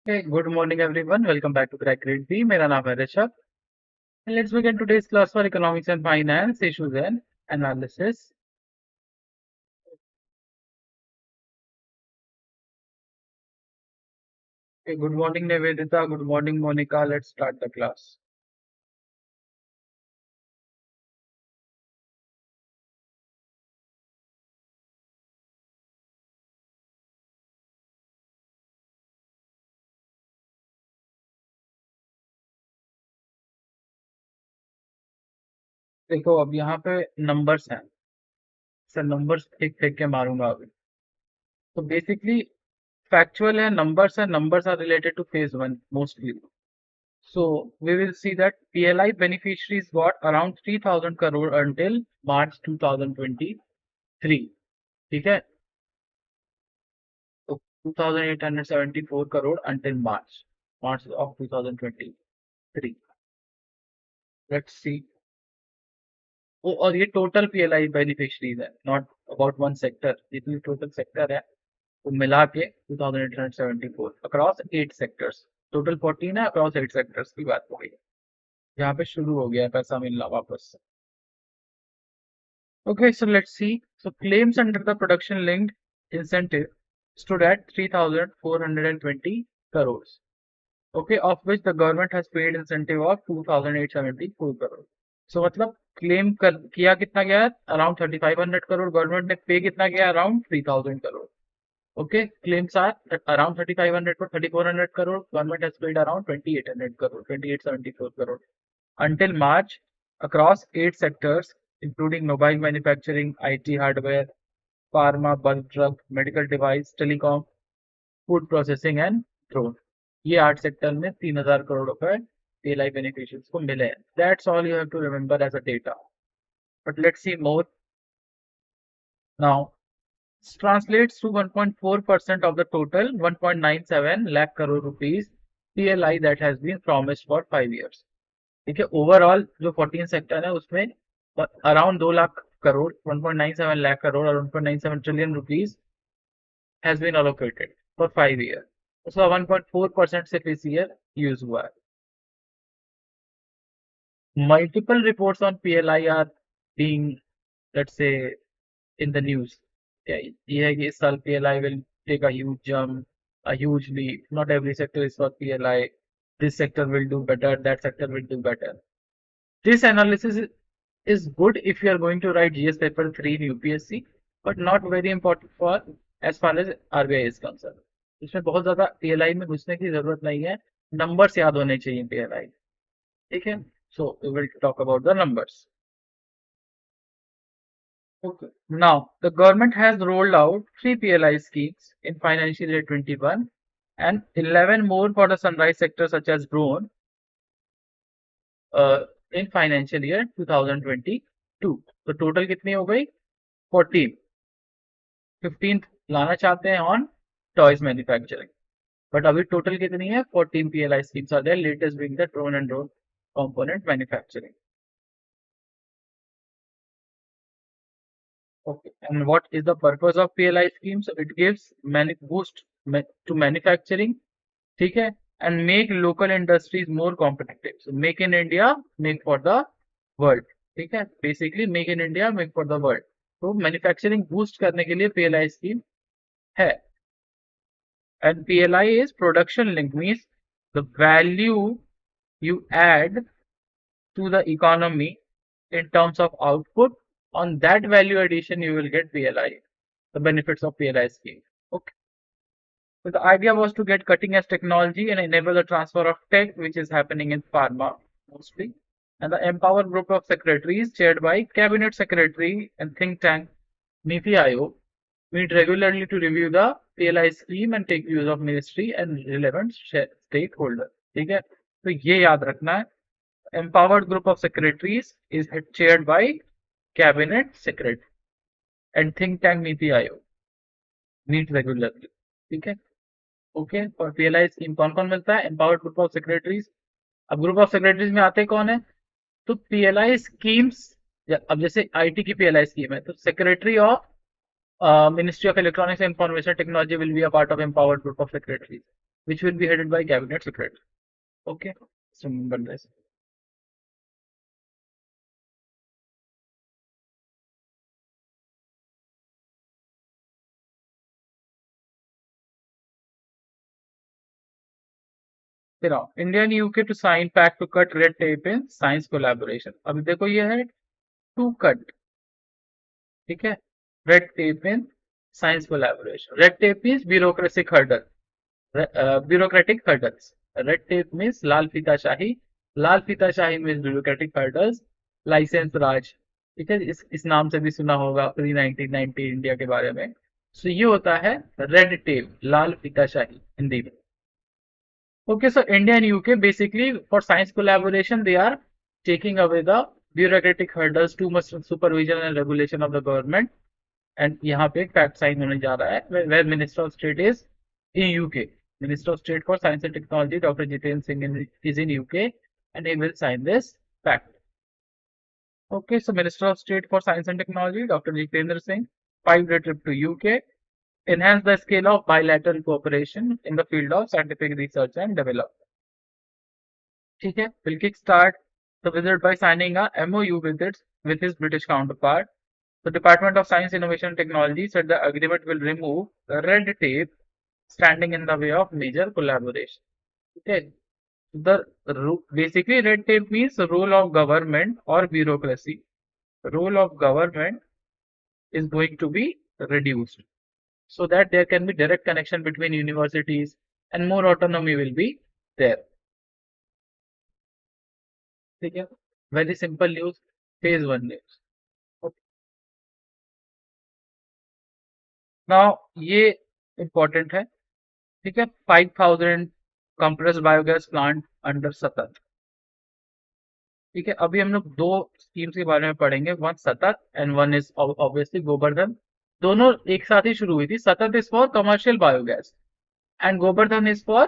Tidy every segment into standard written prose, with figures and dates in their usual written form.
Hey, good morning everyone. Welcome back to Crack Grade B. मेरा नाम है Rishabh. And let's begin today's class for economics and finance issues and analysis. Okay, good morning Nivedita. Good morning Monica. Let's start the class. देखो अब यहाँ पे numbers हैं. Sir numbers फेंक फेंक के मारूंगा अभी. तो basically factual है numbers है. Numbers are related to phase one mostly. So we will see that PLI beneficiaries got around 3,000 crore until March 2023. ठीक है. So 2,874 crore until March of 2023. Let's see. और ये टोटल पीएलआई बेनिफिशरीज है, not about one sector. जितनी total sector है वो मिला के 2,874 अक्रॉस 8 सेक्टर्स. टोटल 14 है, अक्रॉस 8 सेक्टर्स की बात हो गई है. यहाँ पे शुरू हो गया है पैसा मिलना वापस से. Okay, so let's see. So claims under the production linked incentive stood at 3,420 crores. Okay, of which the government has paid incentive of 2,874 crore. So मतलब क्लेम कर किया कितना गया, अराउंड 3,500 करोड़. गवर्नमेंट ने पे कितना किया, around 3,000 crore. Okay, claims are around 3,500 for 3,400 crore. Government has paid around 2,800 crore, 2,874 crore until March across 8 sectors including mobile manufacturing, IT hardware, pharma, bulk drug, medical device, telecom, food processing and drone. ये 8 sector में 3,000 करोड़ रुपए PLI beneficiaries को मिले हैं. That's all you have to remember as a data. But let's see more now. Translates to 1.4% of the total 1.97 lakh crore rupees PLI that has been promised for 5 years. ठीक है, overall जो 14 sector है उसमें around 2 lakh crore, 1.97 lakh crore और 1.97 trillion rupees has been allocated for 5 years. उसका 1.4% सिर्फ इस year use हुआ है. Multiple reports on PLI are being, let's say, in the news. Yeah, ये है कि इस साल PLI will take a huge jump, a huge leap. Not every sector is for PLI. This sector will do better, that sector will do better. This analysis is good if you are going to write GS paper 3 in UPSC, but not very important for as far as RBI is concerned. इसमें बहुत ज्यादा PLI में घुसने की जरूरत नहीं है. Numbers याद होने चाहिए PLI. ठीक है. So we will talk about the numbers. Okay. Now the government has rolled out 3 PLI schemes in financial year 21 and 11 more for the sunrise sector such as drone in financial year 2022. तो total कितनी हो गई, 14. 15th लाना चाहते हैं on toys manufacturing. But अभी total कितनी है, 14 PLI schemes are there. Latest being the drone and drone component manufacturing. Okay, and what is the purpose of PLI scheme? So it gives boost to manufacturing, ठीक है, and make local industries more competitive. So make in India, make for the world. ठीक है, basically make in India, make for the world. तो manufacturing boost करने के लिए PLI scheme है. And PLI is production link, means the value you add to the economy in terms of output, on that value addition you will get PLI, the benefits of PLI scheme. Okay. So the idea was to get cutting edge technology and enable the transfer of tech, which is happening in pharma mostly. And the empowered group of secretaries chaired by cabinet secretary and think tank Niti Aayog meet regularly to review the PLI scheme and take views of ministry and relevant stakeholders. ठीक है, तो ये याद रखना है. Empowered group of secretaries is chaired by cabinet secretary and think tank Niti Aayog meet regularly. ठीक है. Okay, और PLI स्कीम कौन कौन मिलता है, एम्पावर्ड ग्रुप ऑफ सेक्रेटरीज. अब ग्रुप ऑफ सेक्रेटरीज में आते कौन है, तो PLI स्कीम्स. अब जैसे IT की PLI स्कीम है तो secretary of ministry of electronics and information technology will be a part of empowered group of secretaries. which will be headed by cabinet secretary. Okay, so remember this. फिर आओ, India and UK to sign pact to cut red tape in science collaboration. अभी देखो ये है to cut, ठीक है, red tape in science collaboration. Red tape means bureaucratic hurdle, bureaucratic hurdles. Red tape means लाल फीताशाही. लाल फीताशाही means bureaucratic hurdles. Licence raj, ठीक है, इस नाम से भी सुना होगा प्री 1990 इंडिया के बारे में. सो ये होता है रेड टेप, लाल फीताशाही हिंदी में. Okay, so India and UK basically for science collaboration they are taking away the bureaucratic hurdles, too much supervision and regulation of the government. And यहाँ पे एक फैक्ट साइन होने जा रहा है where Minister of State is in UK. Minister of State for Science and Technology Dr. Jitendra Singh is in UK and he will sign this fact. Okay, so Minister of State for Science and Technology Dr. Jitendra Singh 5-day trip to UK, enhance the scale of bilateral cooperation in the field of scientific research and development. ठीक है, will kickstart the visit by signing a MOU with his British counterpart. The Department of Science, Innovation and Technology said the agreement will remove the red tape standing in the way of major collaboration. Okay, basically red tape means the role of government or bureaucracy. The role of government is going to be reduced so that there can be direct connection between universities and more autonomy will be there. ठीक है, very simple news, phase 1 news. Okay. Now ये important है, ठीक है, 5000 compressed biogas plant under सतत. ठीक है, अभी हम लोग दो स्कीम्स के बारे में पढ़ेंगे, वन सतत and one is obviously Govardhan. दोनों एक साथ ही शुरू हुई थी. सतत is for commercial biogas and Govardhan is for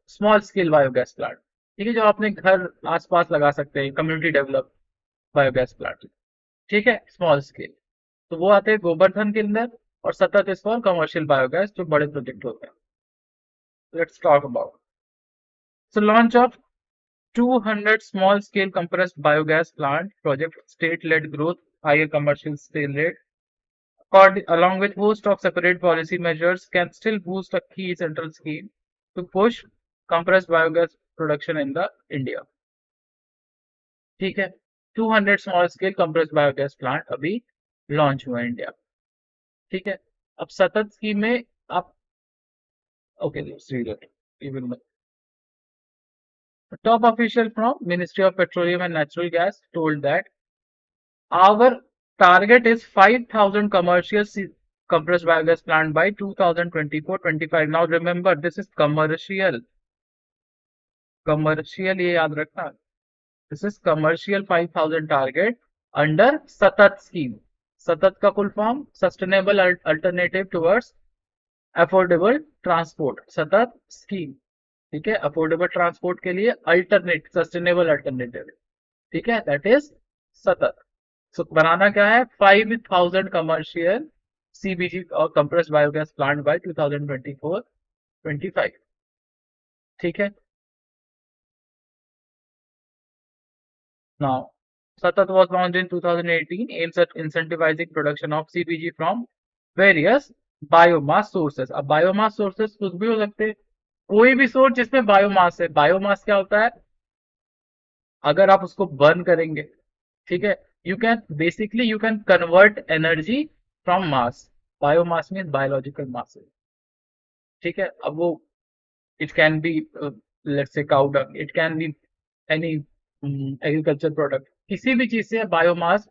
small scale biogas plant. ठीक है, जो अपने घर आसपास लगा सकते हैं, कम्युनिटी डेवलप बायोगैस प्लांट. ठीक है, स्मॉल स्केल, तो वो आते हैं गोवर्धन के अंदर. और सतत इज फॉर कमर्शियल बायोगैस, जो बड़े प्रोजेक्ट होते हैं. Let's talk about so launch of 200 small scale compressed biogas plant project, state led growth, higher commercial scale rate, along with host of separate policy measures can still boost a key central scheme to push compressed biogas production in the India. ठीक है, 200 small scale compressed biogas plant अभी launch हुआ है India. ठीक है, अब सतत scheme में आप okay even top official from Ministry of Petroleum and Natural Gas told that our target is 5000 commercial compressed biogas plant by 2024-25. Now remember, this is commercial ये याद रखना. This is commercial 5000 target under सतत scheme. सतत का full form sustainable alternative towards affordable transport. सतत scheme, ठीक है, affordable transport के लिए अल्टरनेट सस्टेनेबल अल्टरनेटिव. ठीक है, दैट इज सतत. सो बनाना क्या है, 5000 कमर्शियल सीबीजी और कंप्रेस्ड बायोगैस प्लांट बाय 2024-25. ठीक है, नाउ सतत was launched in 2018, aims at incentivizing production of CBG from various biomass sources. अब बायोमास सोर्सेस कुछ भी हो सकते हैं, कोई भी सोर्स जिसमें बायोमास है. बायोमास क्या होता है, अगर आप उसको बर्न करेंगे, ठीक है, you can convert energy from mass. Biomass mean biological mass. ठीक है, अब वो it can be let's say cow dung, it can be any agriculture product, किसी भी चीज से बायोमास,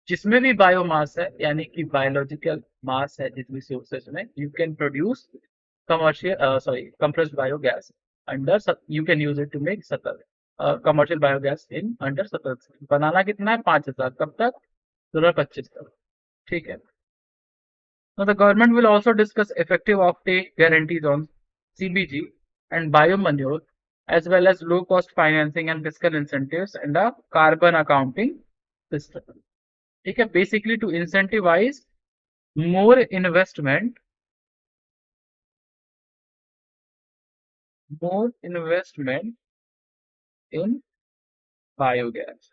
जिसमें भी बायोमास है यानी कि बायोलॉजिकल मास है जिस भी सोर्सेस में, you can produce compressed biogas under, you can use it to make commercial biogas in under सतत. बनाना कितना है, 5000. कब तक, 2025 तक. ठीक है. Now the government will also discuss effective offtake guarantees on CBG and biomanure, as well as low cost financing and fiscal incentives and a carbon accounting system. ठीक है, basically to incentivize more investment more investment in biogas,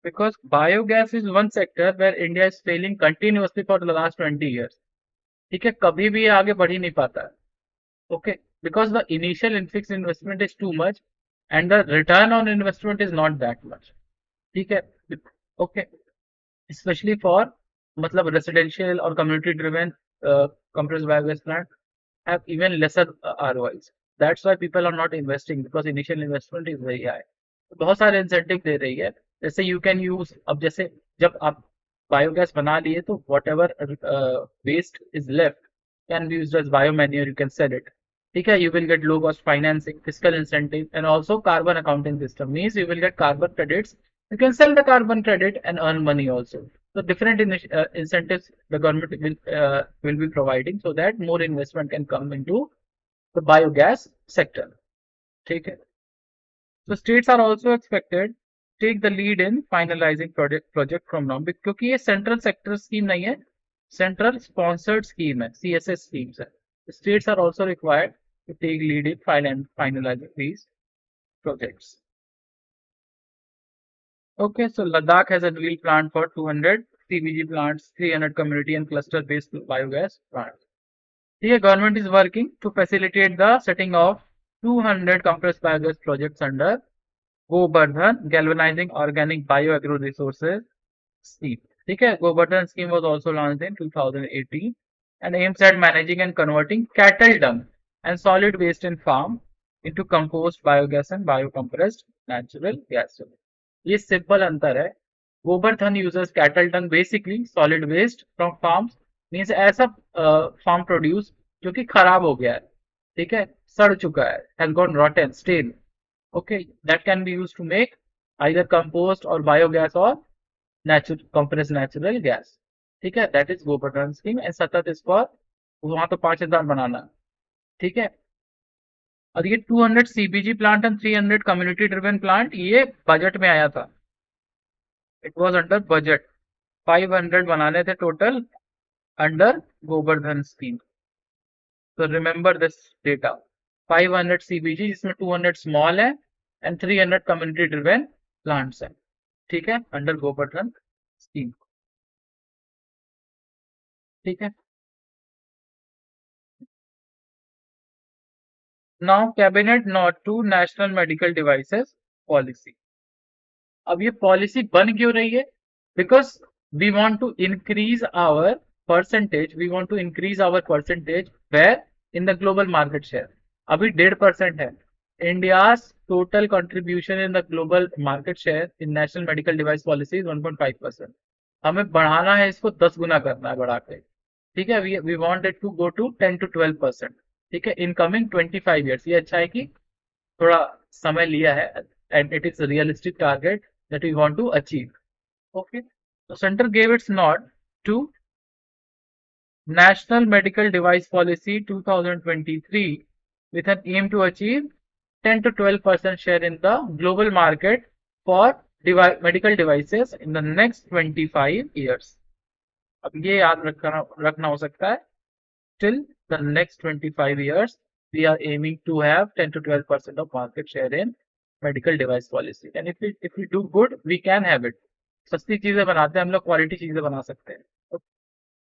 because biogas is one sector where India is failing continuously for the last 20 years. ठीक है, कभी भी ये आगे बढ़ ही नहीं पाता है. Okay, because the initial fixed investment is too much and the return on investment is not that much. ठीक है. Okay, especially for मतलब residential or community driven compressed biogas plant have even lesser ROIs. That's why people are not investing, because initial investment is very high. बहुत सारे incentive दे रही है, जैसे you can use, अब जैसे जब आप बायोगैस बना लिए तो whatever waste is left can be used as biomanure, you can sell it. ठीक है, you will get low cost financing, physical incentive and also carbon accounting system means you will get carbon credits, you can sell the carbon credit and earn money also. So different incentives the government will be providing so that more investment can come into the biogas sector. Okay. So states are also expected to take the lead in finalizing project from now, क्योंकि ये central sector scheme नहीं है, central sponsored scheme है, CSS schemes है. The states are also required to take lead in finalizing these projects. Okay, so Ladakh has a real plant for 200 CBG plants, 300 community and cluster-based biogas plants. Here, government is working to facilitate the setting of 200 compressed biogas projects under Govardhan Galvanizing Organic Bioagro Resources Scheme. Okay, Govardhan scheme was also launched in 2018 and aims at managing and converting cattle dung and solid waste in farm into compost biogas and biocompressed natural gas. ये simple अंतर है. Gobardhan users cattle dung, basically solid waste from farms, means ऐसा farm produce जो कि खराब हो गया है, ठीक है, सड़ चुका है, has gone rotten, stain. Okay, that can be used to make either compost और बायोगैस और नेचुरल कंप्रेस्ड नेचुरल गैस. ठीक है, that is Gobardhan scheme and Satat is for वहां तो 5,000 बनाना. ठीक है, और ये 200 CBG plant and 300 community driven plant ये बजट में आया था. It was under budget. 500 बनाने थे टोटल अंडर गोबर्धन स्कीम. तो रिमेंबर दिस डेटा. 500 CBG जिसमें 200 स्मॉल है एंड 300 कम्युनिटी ड्रिवन प्लांट्स है. ठीक है, अंडर गोबर्धन स्कीम. ठीक है. Now cabinet note to national medical devices policy. अब ये पॉलिसी बन क्यों रही है? Because we want to increase our percentage, where in the global market share. अभी 1.5% है. India's total contribution in the global market share in national medical device policy is 1.5%. हमें बढ़ाना है, इसको 10 गुना करना है बढ़ा के. ठीक है, we want it to go to 10 to 12%. ठीक है, इन कमिंग 25 years. ये अच्छा है कि थोड़ा समय लिया है and it is a realistic target that we want to achieve. Okay, so center gave its nod to National Medical Device Policy 2023 with an aim to achieve 10 to 12% share in the global market for medical devices in the next 25 years. अब ये याद रखना हो सकता है. Till the next 25 years, we are aiming to have 10 to 12% of market share in medical device policy. And if we do good, we can have it. सस्ती चीजें बनाते हैं हम लोग, क्वालिटी चीजें बना सकते हैं.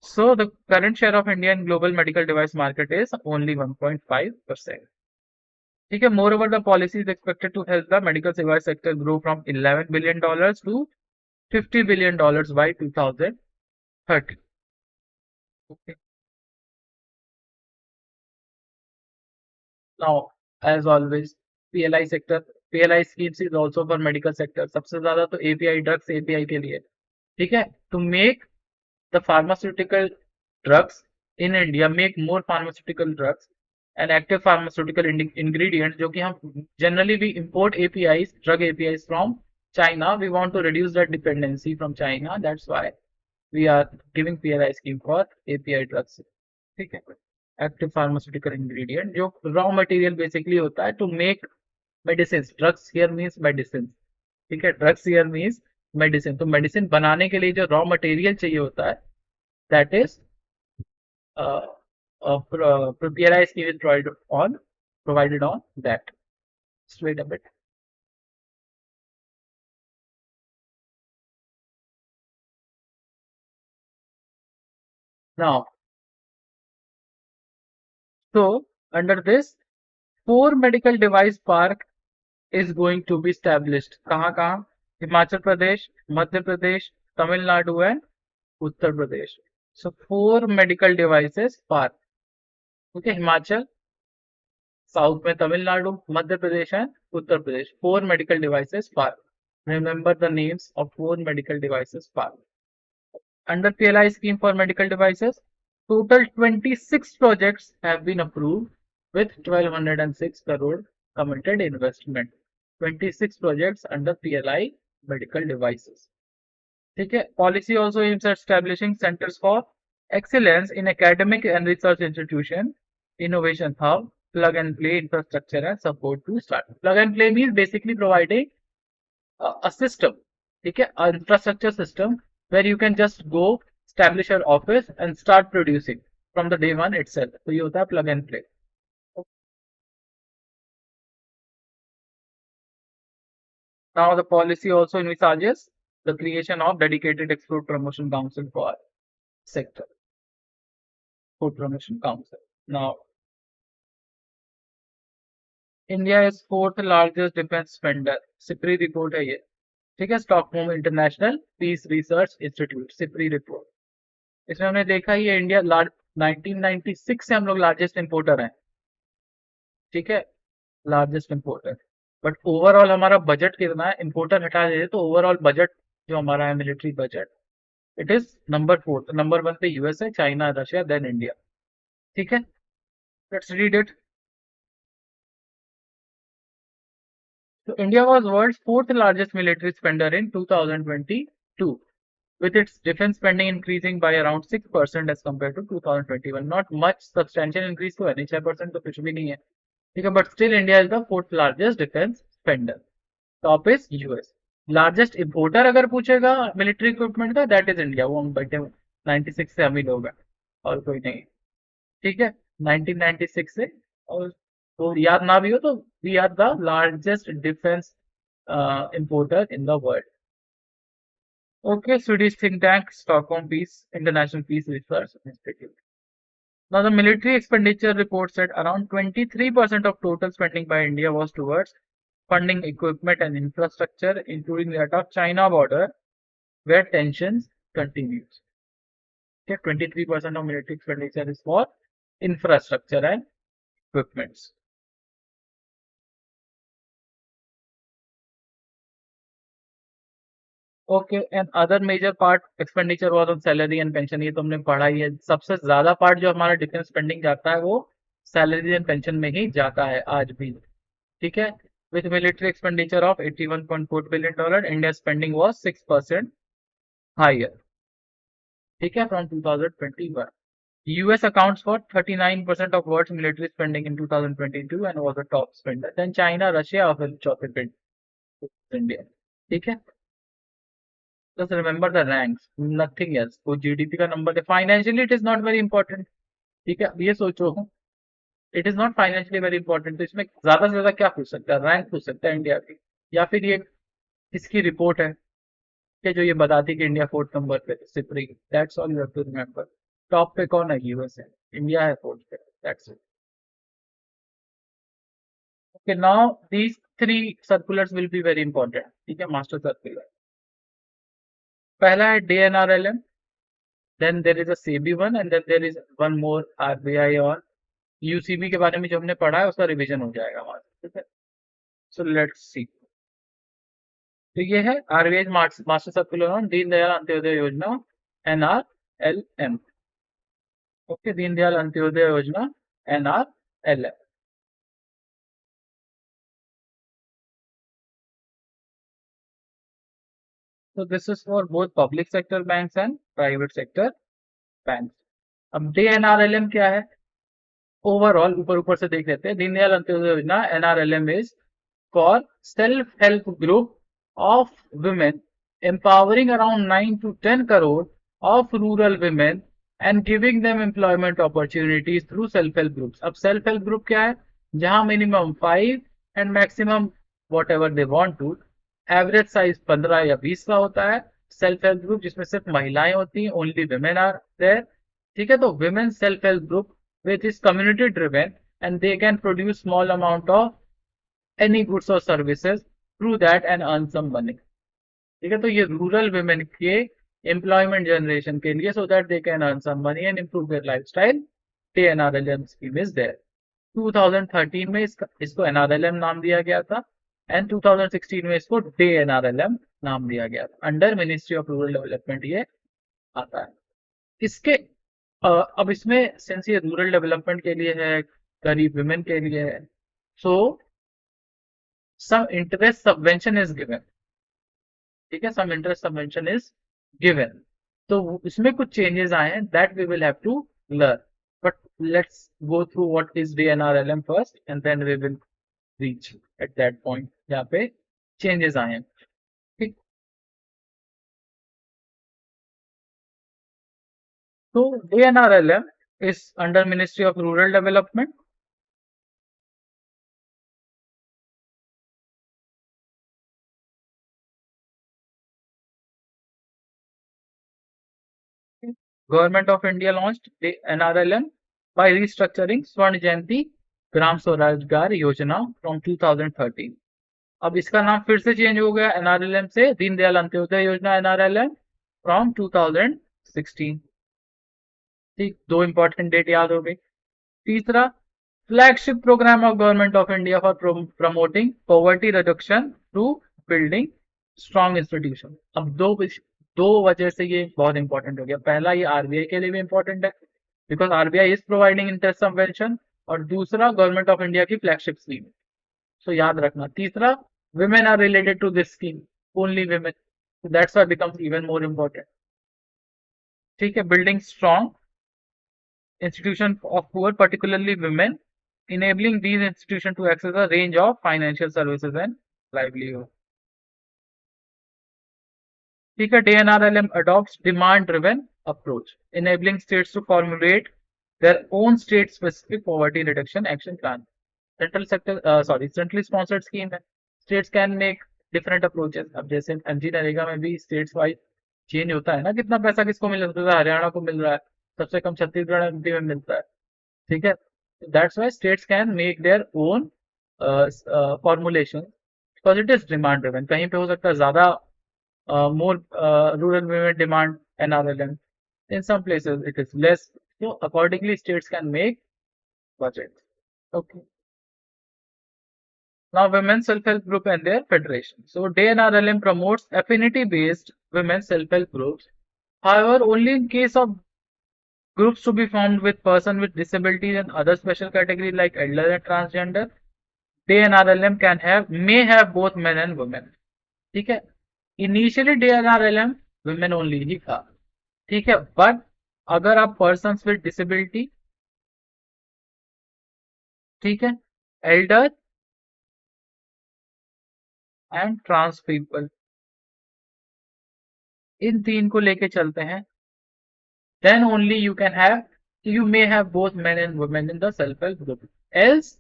So the current share of India in global medical device market is only 1.5%. ठीक है, moreover the policy is expected to help the medical device sector grow from $11 billion to $50 billion by 2030. Okay. Now, as always, PLI sector, PLI schemes is also for medical sector. सबसे ज्यादा तो API drugs API के लिए. ठीक है, to make the pharmaceutical drugs in India, make more pharmaceutical drugs and active pharmaceutical ingredients, जो कि हम generally we import APIs, drug APIs from China. We want to reduce that dependency from China. That's why we are giving PLI scheme for API drugs. ठीक है, active pharmaceutical ingredient जो raw material basically होता है to make medicine. Drugs here means medicine. ठीक है, drugs here means medicine. तो medicine बनाने के लिए जो रॉ मटेरियल चाहिए होता है that is PLI scheme is provided on that. Just wait a bit. Now, so under this, 4 medical device park is going to be established. कहाँ? Himachal Pradesh, Madhya Pradesh, Tamil Nadu and Uttar Pradesh. So 4 medical devices park. Okay, Himachal, South में Tamil Nadu, Madhya Pradesh and Uttar Pradesh. 4 medical devices park. Remember the names of 4 medical devices park. Under PLI scheme for medical devices, total 26 projects have been approved with 1206 crore committed investment. 26 projects under PLI medical devices. Okay. Policy also aims at establishing centers for excellence in academic and research institution, innovation hub, plug and play infrastructure and support to start. Plug and play means basically providing a system, okay, an infrastructure system where you can just go establish your office and start producing from the day one itself. So you have plug and play. Now the policy also envisages the creation of dedicated export promotion council for sector. Export promotion council. Now India is 4th largest defense spender. SIPRI report है ये. ठीक है, Stockholm International Peace Research Institute, SIPRI report. इसमें हमने देखा ये India 1996 से हम लोग लार्जेस्ट इंपोर्टर हैं. ठीक है, लार्जेस्ट इंपोर्टर. बट ओवरऑल हमारा बजट कितना है, इंपोर्टर हटा दे तो ओवरऑल बजट जो हमारा है military budget, it is number 4. Number 1 पे यूएस है, चाइना, रशिया, देन इंडिया. ठीक है, let's read it. So India was world's 4th largest military spender in 2022, with its defense spending increasing by around 6% as compared to 2021. Not much substantial increase तो है नहीं, 6% तो कुछ भी नहीं है. ठीक है, but still India is the 4th largest defense spender. Top is US. Largest importer अगर पूछेगा military equipment का, that is India. वो हम बैठे 96 से हम ही लोग हैं और कोई नहीं. ठीक है, 1996 से. और तो याद ना भी हो तो we are the largest defense importer in the world. Okay, Swedish think tank Stockholm Peace International Peace Research Institute. Now the military expenditure report said around 23% of total spending by India was towards funding equipment and infrastructure, including that of China border, where tensions continues. Okay, 23% of military expenditure is for infrastructure and equipments. Okay, and other major part expenditure was on salary and pension. ये तो हमने पढ़ा ही है. सबसे ज्यादा part जो हमारा defence spending जाता है वो सैलरी एंड पेंशन में ही जाता है आज भी. ठीक है, with military expenditure of $81.4 billion, India spending was 6% higher. ठीक है, from 2021. US accounts for 39% of world's military spending in 2022 and was a top spender. Then China, Russia और फिर चौथे पे इंडिया. ठीक है, just remember the ranks, nothing else. वो GDP का नंबर है. Financially it is not very important. ठीक है, ये सोचो it is not financially very important. तो इसमें ज्यादा से ज्यादा क्या पूछ सकता है, रैंक पूछ सकता है इंडिया की, या फिर ये किसकी रिपोर्ट है कि जो ये बताती कि इंडिया 4th नंबर पे, SIPRI. That's all you have to remember. Top पे कौन है, यूएस है. इंडिया है 4th पे. That's it. Okay, now these 3 circulars will be very important. ठीक है, मास्टर सर्कुलर. पहला है DNRLM, then there is a SEBI one and then there is one more RBI और UCB के बारे में जो हमने पढ़ा है उसका रिवीजन हो जाएगा हमारा. ठीक है, सो लेट्स सी. तो ये है RBI master circular on Deendayal Antyodaya योजना NRLM. ओके, दीनदयाल अंत्योदय योजना NRLM. So this is for both public sector banks and private sector banks. अब DNRLM क्या है, ओवरऑल ऊपर ऊपर से देख लेते हैं. दीनदयाल अंत्योदय योजना NRLM is for self-help group of women, empowering around 9 to 10 crore of rural women and giving them employment opportunities through self help groups. अब सेल्फ हेल्प ग्रुप क्या है? जहां minimum 5 and maximum whatever they want to, average size 15 या 20 का होता है। Self help group जिसमें सिर्फ महिलाएं होती हैं, ओनली विमेन आर देयर। ठीक है, तो women self help group which is community driven and they can produce small amount of any goods और services through that and earn some money. ठीक है, तो ये रूरल वुमेन के एम्प्लॉयमेंट जनरेशन के लिए, so that they can earn some money and improve their lifestyle, DAY NRLM scheme is there. 2013 में इसको एनआरएलएम नाम दिया गया था एंड 2016 में इसको डे एनआरएलएम नाम दिया गया था। Under ministry of rural development ये आता है। इसके अब इसमें सिंस ये रूरल डेवलपमेंट के लिए है, गरीब वुमेन के लिए है, so some interest subvention is given. ठीक है, some interest subvention is given. तो इसमें कुछ चेंजेस आए हैं that we will have to learn, but let's go through what is DNRLM first and then we will reach at that point जहाँ पे changes आए हैं। ठीक, तो DNRLM is under ministry of rural development. Government of India launched the NRLM by restructuring Swर्ण जयंती ग्राम स्वरोजगार योजना from 2013। अब इसका नाम फिर से चेंज हो गया एनआरएलएम से दीनदयाल अंत्योदय योजना एनआरएलएम फ्रॉम 2016। ठीक, दो इंपॉर्टेंट डेट याद हो गई। तीसरा, flagship programme of government of India for promoting poverty reduction through building strong institution. अब दो वजह से ये बहुत इंपॉर्टेंट हो गया। पहला, ये आरबीआई के लिए भी इंपॉर्टेंट है because RBI is providing interest subvention, और दूसरा गवर्नमेंट ऑफ इंडिया की फ्लैगशिप स्कीम। सो याद रखना। तीसरा, women are related to this scheme, only women, so that's why it becomes even more important। ठीक है, building strong institution of poor, particularly women, enabling these institutions to access a range of financial services and livelihood। ठीक है, DNRLM adopts demand driven approach, enabling states to formulate their own state specific poverty reduction action plan। Centrally sponsored scheme है। States can make different approaches. अब जैसे MG NREGA में भी states wise change होता है ना, कितना पैसा किसको मिल रहा है, हरियाणा को मिल रहा है, सबसे कम छत्तीसगढ़ एमपी में मिलता है। ठीक है, that's why states can make their own formulation because it is demand driven. कहीं पे हो सकता है ज्यादा more rural women demand NRLM. In some places it is less. So accordingly states can make budgets. Okay. Now women's self-help group and their federation. So DNRLM promotes affinity-based women's self-help groups. However, only in case of groups to be formed with person with disabilities and other special categories like elder and transgender, DNRLM may have both men and women. ठीक है, initially DNRLM women only ही था। ठीक है, but अगर आप person with disability, ठीक है, Elder and trans people, इन तीन को लेके चलते हैं, then only you may have both men and women in the self-help group, else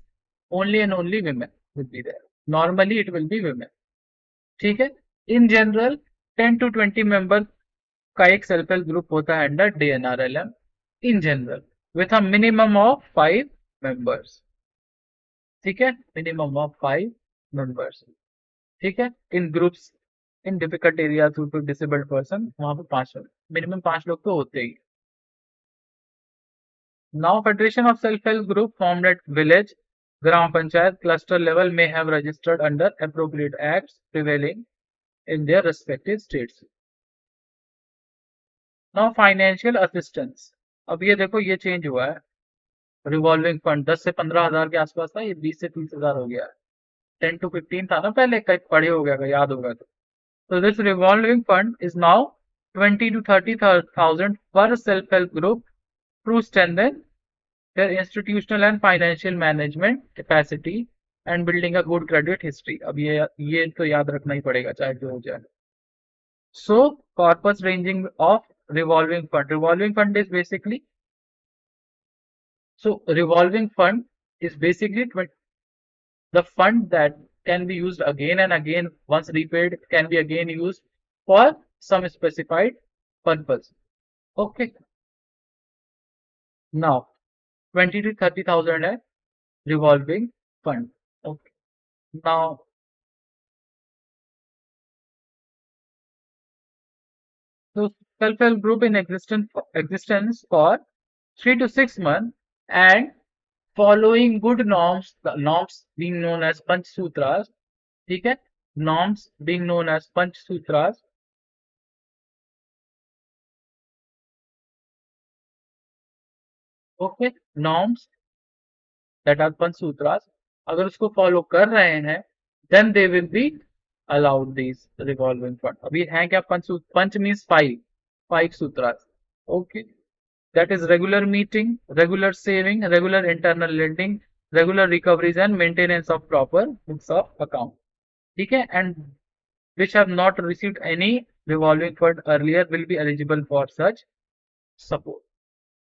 only and only women will be there। Normally it will be women। ठीक है, in general 10 to 20 member का एक self help group होता है under DNRLM in general with a minimum of 5 members. ठीक है, minimum of 5 members. ठीक है, in groups in difficult area to disabled person, वहां पे 5 मिनिमम 5 लोग तो होते ही। Now federation of self help group formed at village, gram panchayat, cluster level may have registered under appropriate acts prevailing in their respective states। Now financial assistance. अब ये देखो ये चेंज हुआ है। रिवॉल्विंग फंड 10 से 15 हजार के आसपास था, ये 20 से 30 हजार हो गया है। 10 to 15 था ना पहले, कहीं पढ़े हो गया, याद होगा तो this revolving fund is now 20 to 30,000 per self help group to strengthen their institutional and financial management capacity and building a good credit history। अब ये तो याद रखना ही पड़ेगा चाहे जो हो जाए। So corpus ranging of revolving fund. Revolving fund is basically, so revolving fund is basically the fund that can be used again and again. Once repaid, can be again used for some specified purpose. Okay. Now 20 to 30,000 है revolving fund. Okay. Now so self-help group in existence for 3 to 6 months and following good norms, the norms being known as Panch Sutras. ठीक है, norms being known as Panch Sutras. Okay, norms that are Panch Sutras. अगर उसको follow कर रहे हैं, then they will be allowed these revolving fund. अभी है क्या पंच means five sutras. Okay, that is regular meeting, regular saving, regular internal lending, regular recoveries and maintenance of proper books of account. ठीक है, and which have not received any revolving fund earlier will be eligible for such support.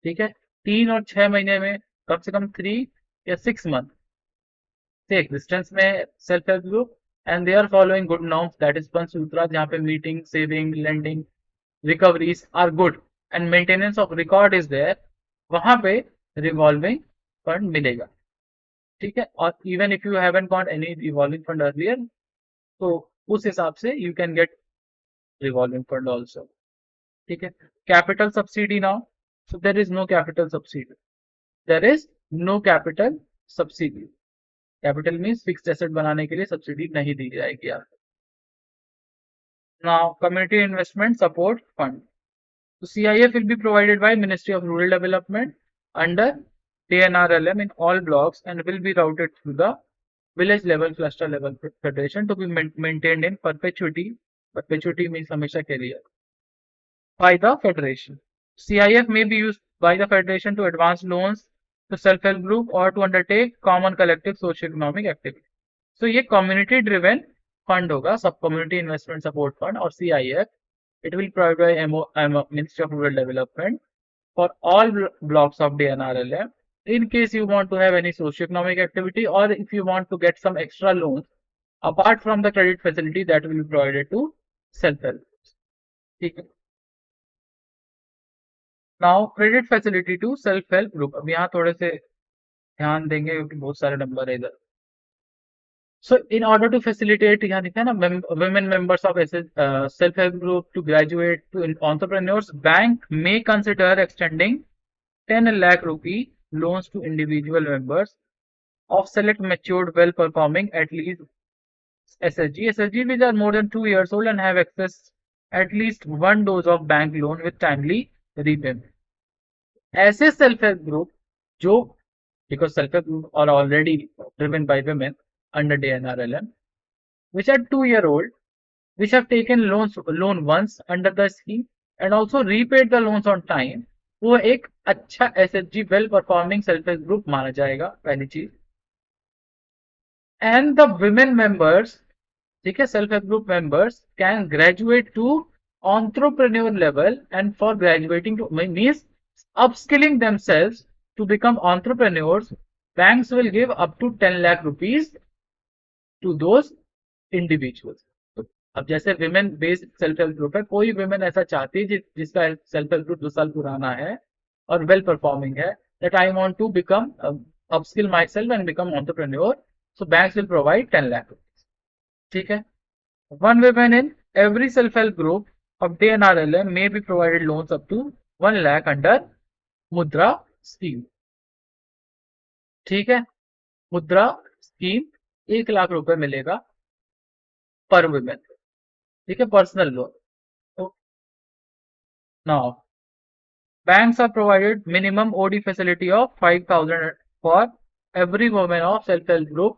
ठीक है, 3 और 6 महीने में कम से कम 3 या 6 month से एग्जिस्टेंस में self help group and they are following good norms, that is panch sutra, जहाँ पे meeting, saving, lending, recoveries are good and maintenance of record is there, वहां पे रिवॉल्विंग फंड मिलेगा. ठीक है, और even if you haven't got any revolving fund earlier, तो उस हिसाब से you can get revolving fund also. ठीक है, capital subsidy now. So there is no capital subsidy. There is no capital subsidy. Capital means fixed asset बनाने के लिए subsidy नहीं दी जाएगी आपको. Now community investment support fund. So CIF will be provided by Ministry of Rural Development under DNRLM in all blocks and will be routed through the village level, cluster level federation to be maintained in perpetuity. Perpetuity means हमेशा के लिए. By the federation. CIF may be used by the federation to advance loans to self-help group or to undertake common collective socio-economic activity. So ये community driven fund होगा, सब community investment support fund, और CIF it will provide by Ministry of Rural Development for all blocks of DNRLM in case you want to have any socio-economic activity or if you want to get some extra loans apart from the credit facility that will be provided to self-help. ठीक है. Now credit facility to self help group. अब यहाँ थोड़े से ध्यान देंगे क्योंकि बहुत सारे नंबर है इधर. सो इन ऑर्डर टू फैसिलिटेट, यहाँ दिखा है ना, women members of self help group to graduate to entrepreneurs, bank may consider extending 10 lakh rupee loans to individual members of select matured well performing at least SHG which are more than 2 years old and have access at least one dose of bank loan with timely repayment. ऐसे self help group जो, because self help group are already driven by women under DNRLM, which are 2-year old, which have taken loan once under the scheme and also repaid the loans on time, वो एक अच्छा SHG well performing self help group माना जाएगा, पहली चीज. And the women members, ठीक है, self help group members can graduate to entrepreneur level, and for graduating to means upskilling themselves to become entrepreneurs, banks will give up to 10 lakh rupees to those individuals. तो अब जैसे women based self help group है, कोई women ऐसा चाहती है जिसका self help group 2 साल पुराना है और well performing है, that I want to become upskill myself and become entrepreneur, so banks will provide 10 lakh rupees. ठीक है, one woman in every self help group of DNRLM may be provided loans up to 1 lakh under मुद्रा scheme. ठीक है, मुद्रा scheme 1 lakh रुपए मिलेगा पर women. ठीक है, personal loan. Now banks are provided minimum OD facility of 5,000 for every woman of self-help group,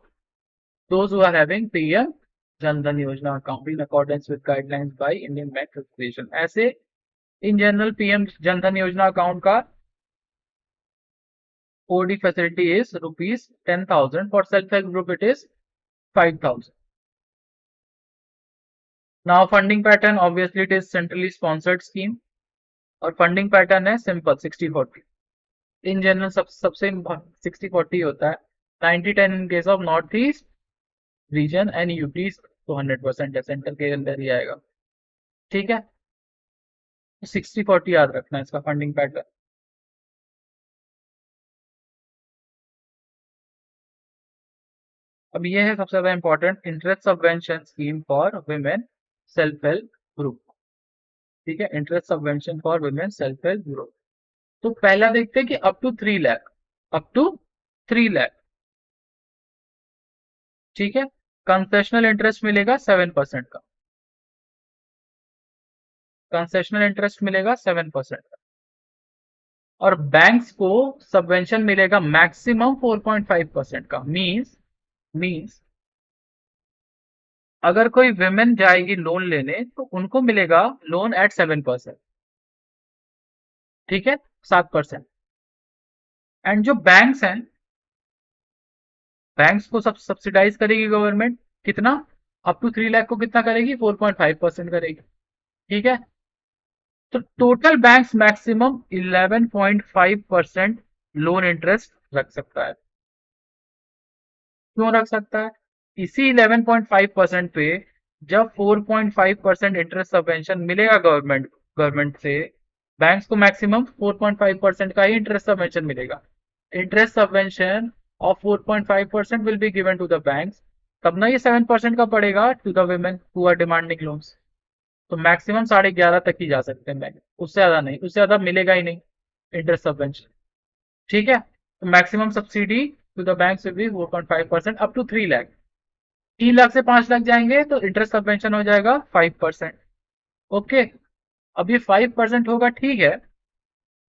those who are having PM Jan Dhan Yojana account in accordance with guidelines by Indian Bank Association. ऐसे in general PM Jan Dhan Yojana account का OD facility is rupees 10,000. For self-help group it is 5,000. Now funding pattern, obviously it is centrally sponsored scheme. और funding pattern है simple 60-40 in general, सबसे 60-40 होता है। 90-10 इन case of north east region and UP तो 100% है, centre के अंदर ही आएगा। ठीक है, 60-40 याद रखना है इसका फंडिंग पैटर्न। अब ये है सबसे ज्यादा important, interest subvention scheme for women self help group. ठीक है, interest subvention for women self help group. तो पहला देखते हैं कि up to 3 lakh, up to 3 lakh. ठीक है, कंसेशनल इंटरेस्ट मिलेगा 7% का, कंसेशनल इंटरेस्ट मिलेगा 7% का। और बैंक्स को सबवेंशन मिलेगा मैक्सिमम 4.5% का। मीन्स अगर कोई विमेन जाएगी लोन लेने तो उनको मिलेगा लोन एट 7%। ठीक है, 7%। एंड जो बैंक्स हैं, बैंक्स को सब सब्सिडाइज करेगी गवर्नमेंट, कितना? अप टू 3 लाख को कितना करेगी? 4.5% करेगी। ठीक है, तो total banks maximum 11.5% loan interest रख सकता है। क्यों रख सकता है? इसी 11.5% पे जब 4.5% इंटरेस्ट सबवेंशन मिलेगा गवर्नमेंट से, बैंक्स को मैक्सिमम 4.5% का ही इंटरेस्ट सबवेंशन मिलेगा। Interest subvention of 4.5% will be given to the banks, तब ना ये 7% का पड़ेगा to the women who are demanding loans. तो मैक्सिमम 11.5 तक ही जा सकते हैं बैंक, उससे ज्यादा नहीं, उससे ज्यादा मिलेगा ही नहीं इंटरेस्ट सबवेंशन। ठीक है, तो maximum subsidy to the bank will be 4.5% up to 3 lakh. 3 lakh से 5 लाख जाएंगे तो इंटरेस्ट सबवेंशन हो जाएगा 5%। ओके, अब ये 5% होगा, ठीक है,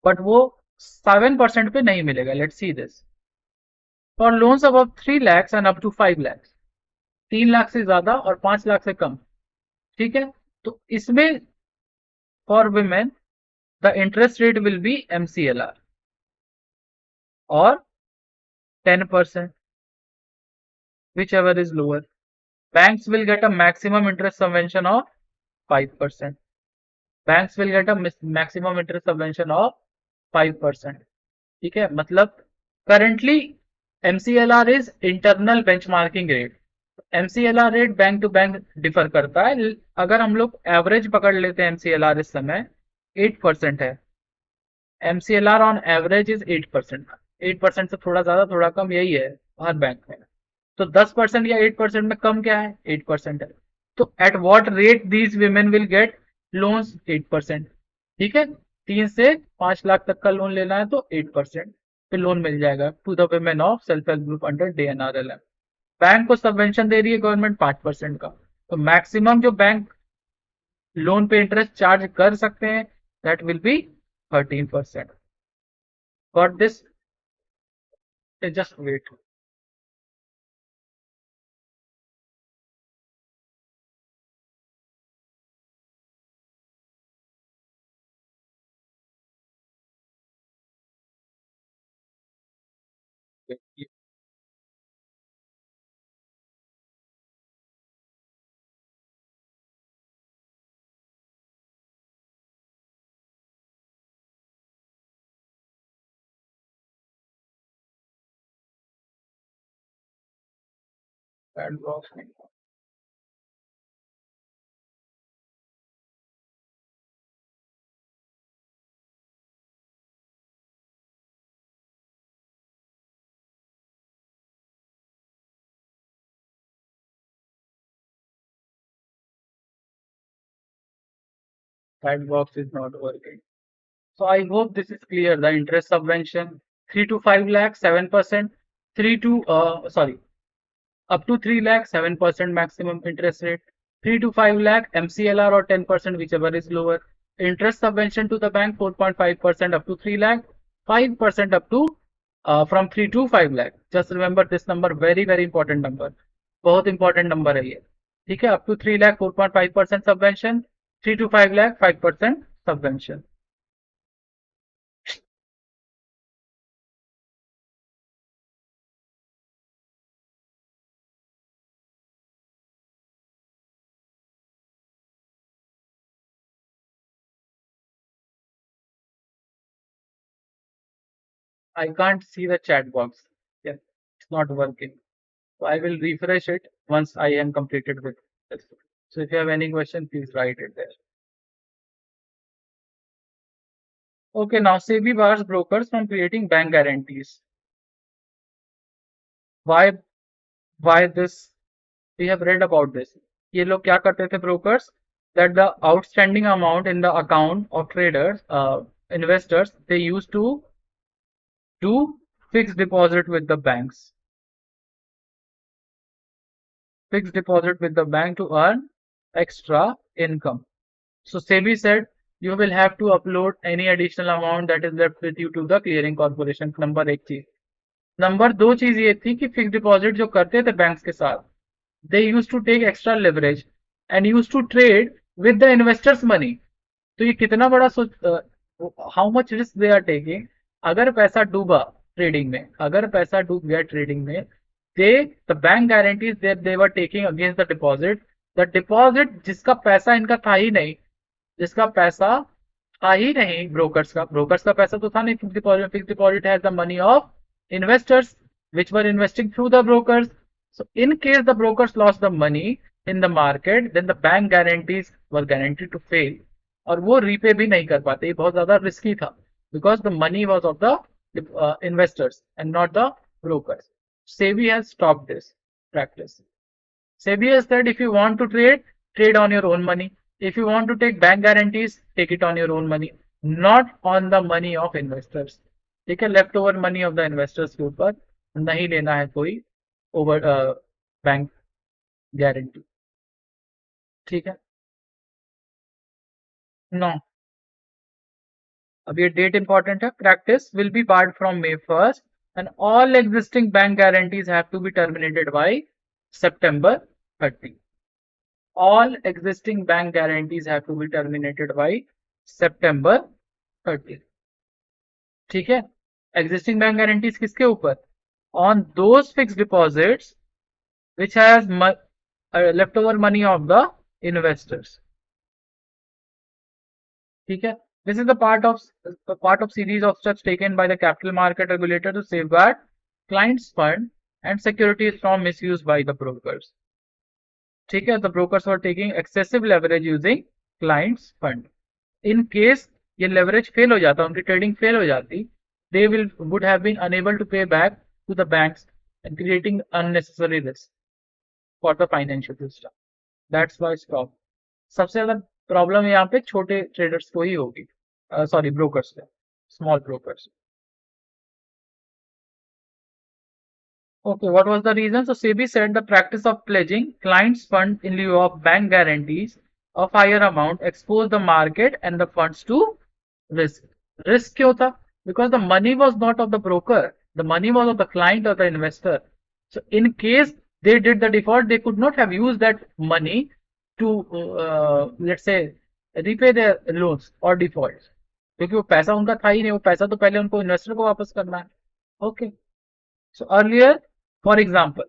बट वो 7% पे नहीं मिलेगा। Let's see this for loans above 3 lakhs and up to 5 lakhs। 3 lakh से ज्यादा और 5 लाख से कम। ठीक है, तो इसमें for women the interest rate will be MCLR और 10%, which ever is lower. Banks will get a maximum interest subvention of 5%. Banks will get a maximum interest subvention of 5%. ठीक है, मतलब currently MCLR is internal benchmarking rate। MCLR rate bank to bank differ करता है। अगर हम लोग average पकड़ लेते हैं MCLR इस समय 8% है। MCLR on average is 8%। 8% से थोड़ा ज्यादा थोड़ा कम यही है हर बैंक में। तो 10% या 8% में कम क्या है? 8% है। तो at what rate these women will get loans? 8%। ठीक है, 3 से 5 लाख तक का लोन लेना है तो 8% पे लोन मिल जाएगा to the women of self help group under DNRLM। Bank को सबवेंशन दे रही है गवर्नमेंट 5% का, तो मैक्सिमम जो बैंक लोन पे इंटरेस्ट चार्ज कर सकते हैं that will be 13%। Got this? Just wait. That box is not working. So I hope this is clear. The interest subvention 3 to 5 lakh 7%, 3 to sorry up to 3 lakh 7% maximum interest rate, 3 to 5 lakh MCLR or 10% whichever is lower. Interest subvention to the bank 4.5% up to 3 lakh, 5% up to from 3 to 5 lakh. Just remember this number, very important number, बहुत important number है ये। ठीक है, up to 3 lakh 4.5% subvention, 3 to 5 lakh 5% subvention। I can't see the chat box. Yeah, it's not working. So I will refresh it once I am completed with this. So if you have any question, please write it there. Okay, now SEBI bars brokers from creating bank guarantees. Why? Why this? We have read about this. ये लोग क्या करते थे brokers? That the outstanding amount in the account of traders, investors, they used to do fixed deposit with the banks. Fixed deposit with the bank to earn extra income. So SEBI said you will have to upload any additional amount that is left with you to the clearing corporation. Number एक चीज. Number दो चीज ये थी कि fix deposit जो करते थे बैंक्स के साथ, they used to take extra leverage and used to trade with the investors money. तो ये कितना बड़ा how much risk they are taking. अगर पैसा डूबा ट्रेडिंग में, अगर पैसा डूब गया ट्रेडिंग में, they the bank guarantees that they were taking against the deposit जिसका पैसा इनका था ही नहीं, जिसका पैसा था ही नहीं ब्रोकर्स का पैसा तो था नहीं fix deposit has the money of investors which were investing through the brokers. So in case the brokers lost the money in the market, then the bank guarantees were guaranteed to fail. और वो repay भी नहीं कर पाते. ये बहुत ज्यादा risky था because the money was of the investors and not the brokers. SEBI has stopped this practice. SEBI has said if you want to trade, trade on your own money. If you want to take bank guarantees, take it on your own money, not on the money of investors. ठीक है, left over money of the investors के ऊपर नहीं लेना है कोई over bank guarantee. ठीक है. नो, अब ये डेट इंपॉर्टेंट है. Practice will be board from May 1st and all existing bank guarantees have to be terminated by September 30. All existing bank guarantees have to be terminated by September 30. ठीक है. Existing bank guarantees किसके ऊपर? On those fix deposits which has leftover money of the investors. ठीक है. This is the part of series of steps taken by the capital market regulator to safeguard clients' fund and securities from misuse by the brokers. ठीक है. The brokers were taking excessive leverage using clients' fund. In case ये leverage fail हो जाता, उनकी trading fail हो जाती, they would have been unable to pay back to the banks and creating unnecessary risk for the financial system. That's why stop. सबसे ज्यादा problem यहाँ पे छोटे ट्रेडर्स को ही होगी, सॉरी ब्रोकर्स पे, small brokers. Okay, what was the reason? So SEBI said the practice of pledging clients' fund in lieu of bank guarantees of higher amount exposed the market and the funds to risk. Risk क्यों था? Because the money was not of the broker, the money was of the client or the investor. So in case they did the default, they could not have used that money to let's say repay their loans or defaults, क्योंकि वो पैसा उनका था ही नहीं, वो पैसा तो पहले उनको इन्वेस्टर को वापस करना है. Okay. So earlier, for example,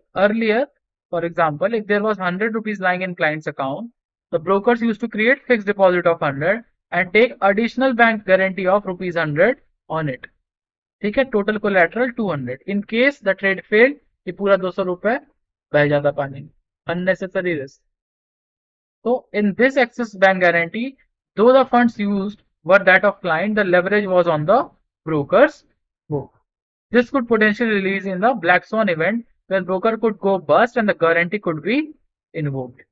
if there was 100 rupees lying in client's account, the brokers used to create fixed deposit of 100 and take additional bank guarantee of rupees 100 on it. ठीक है. Total collateral 200. In case the trade fail, ये पूरा 200 रुपए बह जाता पानी. Unnecessary risk. So in this excess bank guarantee, though the funds used were that of client, the leverage was on the broker's book. This could potentially release in the black swan event where broker could go bust and the guarantee could be invoked.